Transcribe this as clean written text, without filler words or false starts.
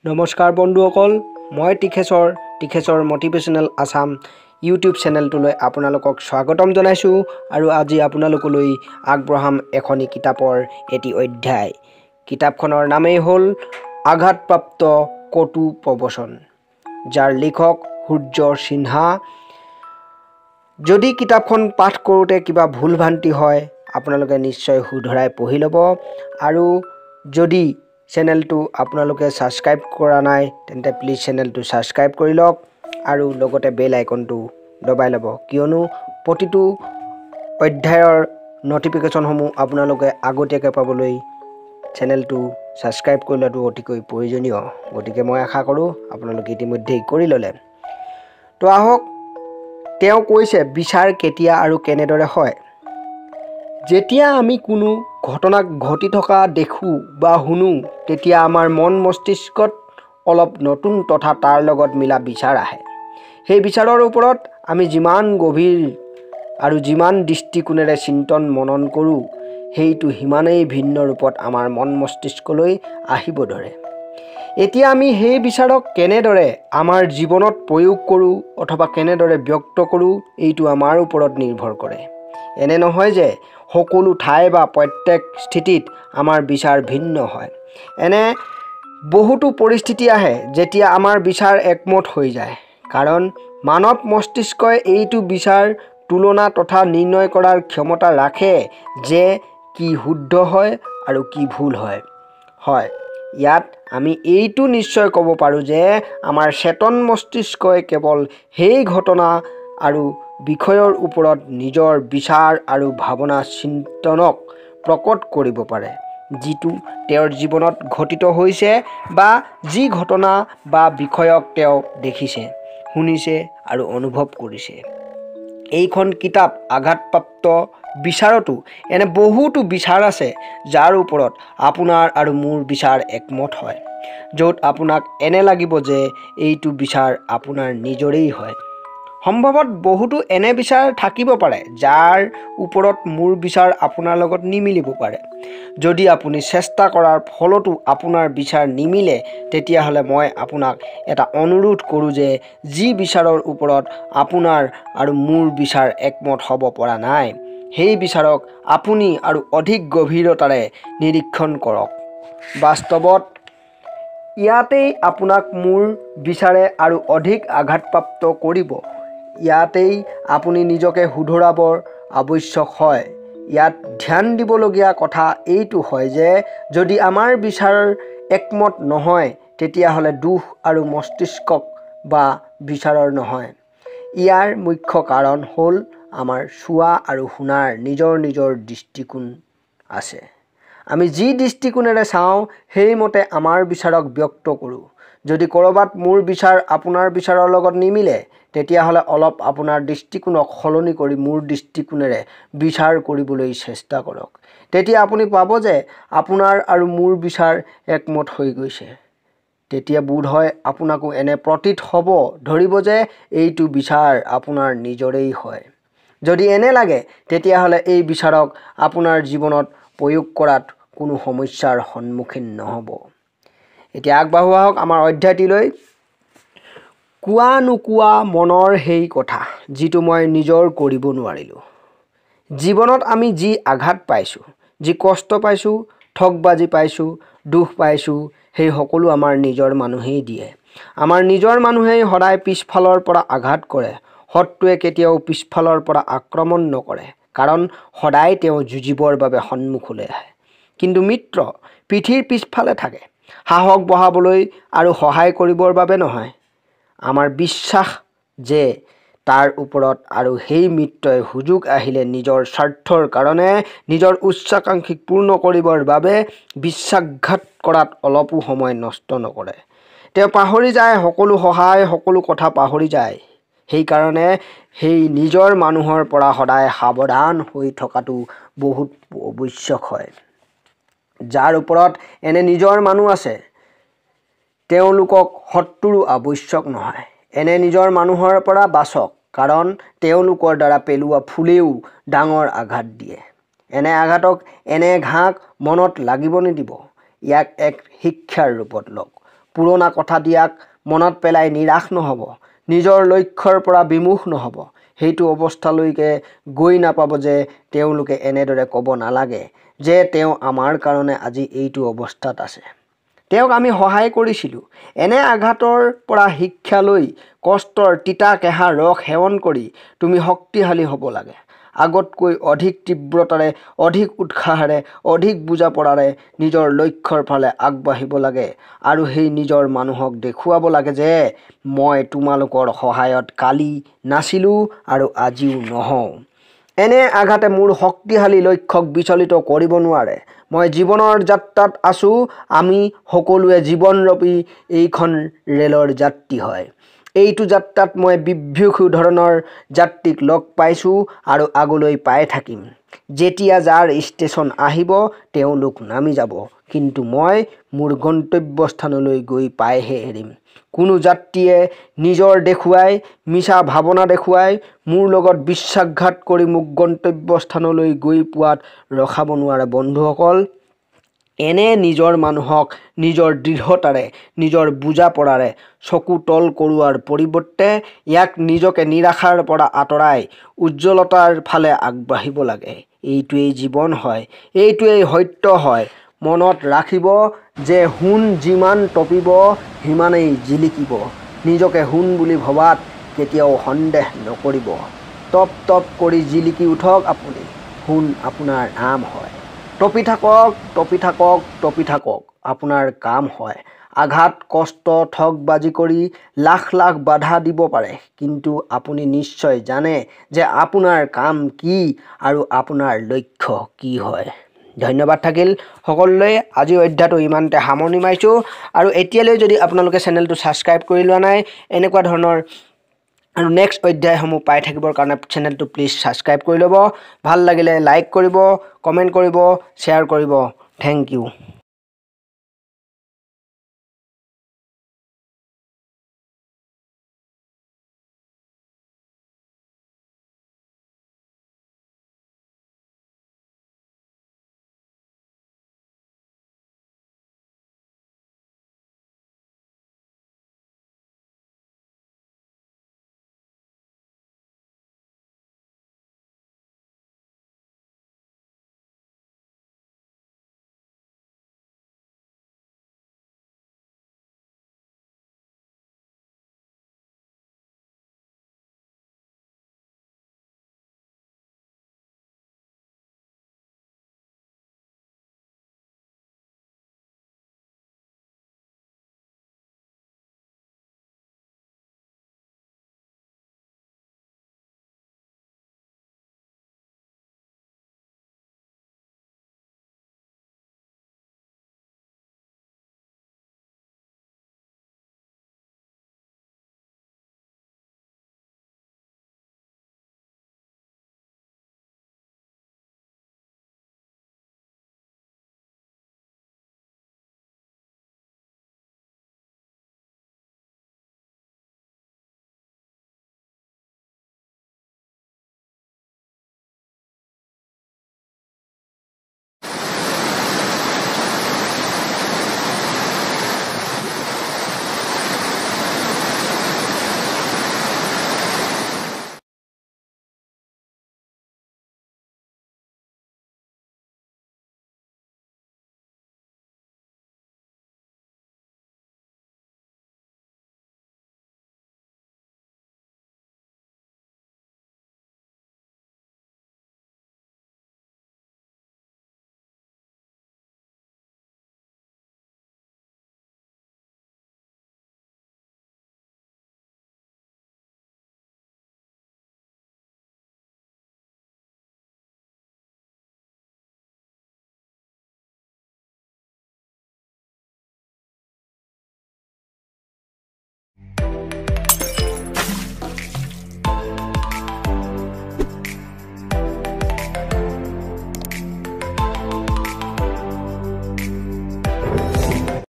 নমস্কাৰ বন্ধুসকল, মই টিখেশ্বৰ মটিভেশ্যনেল আছাম ইউটিউব চেনেলটোলৈ আপোনালোকক স্বাগতম জনাইছোঁ আৰু আজি আপোনালোকলৈ আগবঢ়াম এখনি কিতাপৰ এটি অধ্যায়। কিতাপখনৰ নামেই হ'ল আঘাতপ্ৰাপ্ত কটু প্ৰবচন, যাৰ লেখক সূৰ্য সিনহা। যদি কিতাপখন পাঠ কৰোঁতে কিবা ভুল ভ্ৰান্তি হয় আপোনালোকে নিশ্চয় শুধৰাই পঢ়ি ল'ব, আৰু যদি চেনেলটো আপোনালোকে সাবস্ক্ৰাইব কৰা নাই তেন্তে প্লিজ চেনেলটো সাবস্ক্ৰাইব কৰি লওক আৰু লগতে বেল আইকনটো দবাই ল'ব, কিয়নো প্ৰতিটো অধ্যায়ৰ নটিফিকেশ্যনসমূহ আপোনালোকে আগতীয়াকৈ পাবলৈ চেনেলটো সাবস্ক্ৰাইব কৰি লোৱাটো অতিকৈ প্ৰয়োজনীয়। গতিকে মই আশা কৰোঁ আপোনালোকে ইতিমধ্যেই কৰি ল'লে। তো আহক, তেওঁ কৈছে বিচাৰ কেতিয়া আৰু কেনেদৰে হয়। যেতিয়া আমি কোনো ঘটনাক ঘটি থকা দেখোঁ বা শুনো তেতিয়া আমাৰ মন মস্তিষ্কত অলপ নতুন তথা তাৰ লগত মিলা বিচাৰ আহে। সেই বিচাৰৰ ওপৰত আমি যিমান গভীৰ আৰু যিমান দৃষ্টিকোণেৰে চিন্তন মনন কৰোঁ সেইটো সিমানেই ভিন্ন ৰূপত আমাৰ মন মস্তিষ্কলৈ আহিব ধৰে। এতিয়া আমি সেই বিচাৰক কেনেদৰে আমাৰ জীৱনত প্ৰয়োগ কৰোঁ অথবা কেনেদৰে ব্যক্ত কৰোঁ এইটো আমাৰ ওপৰত নিৰ্ভৰ কৰে। এনে নহয় যে সকলো ঠাই বা প্ৰত্যেক স্থিতিত আমাৰ বিচাৰ ভিন্ন হয়। এনে বহুতো পৰিস্থিতি আহে যেতিয়া আমাৰ বিচাৰ একমত হৈ যায়, কাৰণ মানৱ মস্তিষ্কই এইটো বিচাৰ তুলনা তথা নিৰ্ণয় কৰাৰ ক্ষমতা ৰাখে যে কি শুদ্ধ হয় আৰু কি ভুল হয়। ইয়াত আমি এইটো নিশ্চয় ক'ব পাৰোঁ যে আমাৰ চেতন মস্তিষ্কই কেৱল সেই ঘটনা আৰু বিষয়ৰ ওপৰত নিজৰ বিচাৰ আৰু ভাৱনা চিন্তনক প্ৰকট কৰিব পাৰে যিটো তেওঁৰ জীৱনত ঘটিত হৈছে বা যি ঘটনা বা বিষয়ক তেওঁ দেখিছে, শুনিছে আৰু অনুভৱ কৰিছে। এইখন কিতাপ আঘাতপ্ৰাপ্ত বিচাৰতো এনে বহুতো বিচাৰ আছে যাৰ ওপৰত আপোনাৰ আৰু মোৰ বিচাৰ একমত হয়, য'ত আপোনাক এনে লাগিব যে এইটো বিচাৰ আপোনাৰ নিজৰেই হয়। সম্ভৱত বহুতো এনে বিচাৰ থাকিব পাৰে যাৰ ওপৰত মোৰ বিচাৰ আপোনাৰ লগত নিমিলিব পাৰে। যদি আপুনি চেষ্টা কৰাৰ ফলতো আপোনাৰ বিচাৰ নিমিলে তেতিয়াহ'লে মই আপোনাক এটা অনুৰোধ কৰোঁ যে যি বিচাৰৰ ওপৰত আপোনাৰ আৰু মোৰ বিচাৰ একমত হ'ব পৰা নাই সেই বিচাৰক আপুনি আৰু অধিক গভীৰতাৰে নিৰীক্ষণ কৰক। বাস্তৱত ইয়াতেই আপোনাক মোৰ বিচাৰে আৰু অধিক আঘাতপ্ৰাপ্ত কৰিব। ইয়াতেই আপুনি নিজকে শুধৰাবৰ আৱশ্যক হয়। ইয়াত ধ্যান দিবলগীয়া কথা এইটো হয় যে যদি আমাৰ বিচাৰ একমত নহয় তেতিয়াহ'লে দোষ আৰু মস্তিষ্কক বা বিচাৰৰ নহয়। ইয়াৰ মুখ্য কাৰণ হ'ল আমাৰ চোৱা আৰু শুনাৰ নিজৰ নিজৰ দৃষ্টিকোণ আছে। আমি যি দৃষ্টিকোণেৰে চাওঁ সেইমতে আমাৰ বিচাৰক ব্যক্ত কৰোঁ। যদি ক'ৰবাত মোৰ বিচাৰ আপোনাৰ বিচাৰৰ লগত নিমিলে তেতিয়াহ'লে অলপ আপোনাৰ দৃষ্টিকোণক সলনি কৰি মোৰ দৃষ্টিকোণেৰে বিচাৰ কৰিবলৈ চেষ্টা কৰক। তেতিয়া আপুনি পাব যে আপোনাৰ আৰু মোৰ বিচাৰ একমত হৈ গৈছে। তেতিয়া বোধহয় আপোনাকো এনে প্ৰতীত হ'ব ধৰিব যে এইটো বিচাৰ আপোনাৰ নিজৰেই হয়। যদি এনে লাগে তেতিয়াহ'লে এই বিচাৰক আপোনাৰ জীৱনত প্ৰয়োগ কৰাত কোনো সমস্যাৰ সন্মুখীন নহ'ব। এতিয়া আগবাঢ়ো আহক আমাৰ অধ্যায়টিলৈ। কোৱা নোকোৱা মনৰ সেই কথা যিটো মই নিজৰ কৰিব নোৱাৰিলোঁ। জীৱনত আমি যি আঘাত পাইছোঁ, যি কষ্ট পাইছোঁ, ঠগবাজি পাইছোঁ, দুখ পাইছোঁ, সেই সকলো আমাৰ নিজৰ মানুহেই দিয়ে। আমাৰ নিজৰ মানুহেই সদায় পিছফালৰ পৰা আঘাত কৰে। শত্ৰুৱে কেতিয়াও পিছফালৰ পৰা আক্ৰমণ নকৰে, কাৰণ সদায় তেওঁ যুঁজিবৰ বাবে সন্মুখলৈ আহে। কিন্তু মিত্ৰ পিঠিৰ পিছফালে থাকে, সাহস বঢ়াবলৈ আৰু সহায় কৰিবৰ বাবে নহয়। আমাৰ বিশ্বাস যে তাৰ ওপৰত আৰু সেই মিত্ৰই সুযোগ আহিলে নিজৰ স্বাৰ্থৰ কাৰণে নিজৰ উচ্চাকাংক্ষীক পূৰ্ণ কৰিবৰ বাবে বিশ্বাসঘাত কৰাত অলপো সময় নষ্ট নকৰে। তেওঁ পাহৰি যায় সকলো সহায়, সকলো কথা পাহৰি যায়। সেইকাৰণে সেই নিজৰ মানুহৰ পৰা সদায় সাৱধান হৈ থকাটো বহুত আৱশ্যক হয়। যাৰ ওপৰত এনে নিজৰ মানুহ আছে তেওঁলোকক শত্ৰু আৱশ্যক নহয়। এনে নিজৰ মানুহৰ পৰা বাচক, কাৰণ তেওঁলোকৰ দ্বাৰা পেলোৱা ফুলেও ডাঙৰ আঘাত দিয়ে। এনে আঘাতক, এনে ঘাঁক মনত লাগিব নিদিব। ইয়াক এক শিক্ষাৰ ৰূপত লওক। পুৰণা কথা দিয়াক মনত পেলাই নিৰাশ নহ'ব, নিজৰ লক্ষ্যৰ পৰা বিমুখ নহ'ব। সেইটো অৱস্থালৈকে গৈ নাপাব যে তেওঁলোকে এনেদৰে ক'ব নালাগে যে তেওঁ আমাৰ কাৰণে আজি এইটো অৱস্থাত আছে। তেওঁক আমি সহায় কৰিছিলোঁ। এনে আঘাতৰ পৰা শিক্ষা লৈ কষ্টৰ তিতা কেঁহা ৰস সেৱন কৰি তুমি শক্তিশালী হ'ব লাগে। আগতকৈ অধিক তীব্ৰতাৰে, অধিক উৎসাহেৰে, অধিক বুজাপৰাৰে নিজৰ লক্ষ্যৰ ফালে আগবাঢ়িব লাগে আৰু সেই নিজৰ মানুহক দেখুৱাব লাগে যে মই তোমালোকৰ সহায়ত কালি নাছিলোঁ আৰু আজিও নহওঁ। এনে আঘাতে মোৰ শক্তিশালী লক্ষ্যক বিচলিত কৰিব নোৱাৰে। মই জীৱনৰ যাত্ৰাত আছোঁ। আমি সকলোৱে জীৱনৰূপী এইখন ৰেলৰ যাত্ৰী হয়। এইটো যাত্ৰাত মই বিভিন্ন ধৰণৰ যাত্ৰীক লগ পাইছোঁ আৰু আগলৈ পাই থাকিম। যেতিয়া যাৰ ষ্টেচন আহিব তেওঁলোক নামি যাব, কিন্তু মই মোৰ গন্তব্যস্থানলৈ গৈ পাইহে এৰিম। কোনো যাত্ৰীয়ে নিজৰ দেখুৱাই, মিছা ভাৱনা দেখুৱাই, মোৰ লগত বিশ্বাসঘাত কৰি মোক গন্তব্যস্থানলৈ গৈ পোৱাত ৰখাব নোৱাৰে। বন্ধুসকল, এনে নিজৰ মানুহক নিজৰ দৃঢ়তাৰে, নিজৰ বুজাপৰাৰে চকু তল কৰোৱাৰ পৰিৱৰ্তে ইয়াক নিজকে নিৰাশাৰ পৰা আঁতৰাই উজ্জ্বলতাৰ ফালে আগবাঢ়িব লাগে। এইটোৱেই জীৱন হয়, এইটোৱেই সত্য হয়। মনত ৰাখিব যে সোণ যিমান তপিব সিমানেই জিলিকিব। নিজকে সোণ বুলি ভবাত কেতিয়াও সন্দেহ নকৰিব। টপ টপ কৰি জিলিকি উঠক আপুনি। সোণ আপোনাৰ নাম হয়। তপি থাকক, তপি থাকক, তপি থাকক, আপোনাৰ কাম হয়। আঘাত, কষ্ট, ঠগবাজি কৰি লাখ লাখ বাধা দিব পাৰে, কিন্তু আপুনি নিশ্চয় জানে যে আপোনাৰ কাম কি আৰু আপোনাৰ লক্ষ্য কি হয়। ধন্যবাদ থাকিল সকলোলৈ। আজি অধ্যায়টো ইমানতে সামৰণি মাৰিছোঁ। আৰু এতিয়ালৈ যদি আপোনালোকে চেনেলটো ছাবস্ক্ৰাইব কৰি লোৱা নাই, এনেকুৱা ধৰণৰ আৰু নেক্সট অধ্যায়সমূহ পাই থাকিবৰ কাৰণে চেনেলটো প্লিজ ছাবস্ক্ৰাইব কৰি ল'ব। ভাল লাগিলে লাইক কৰিব, কমেণ্ট কৰিব, শ্বেয়াৰ কৰিব। Thank U.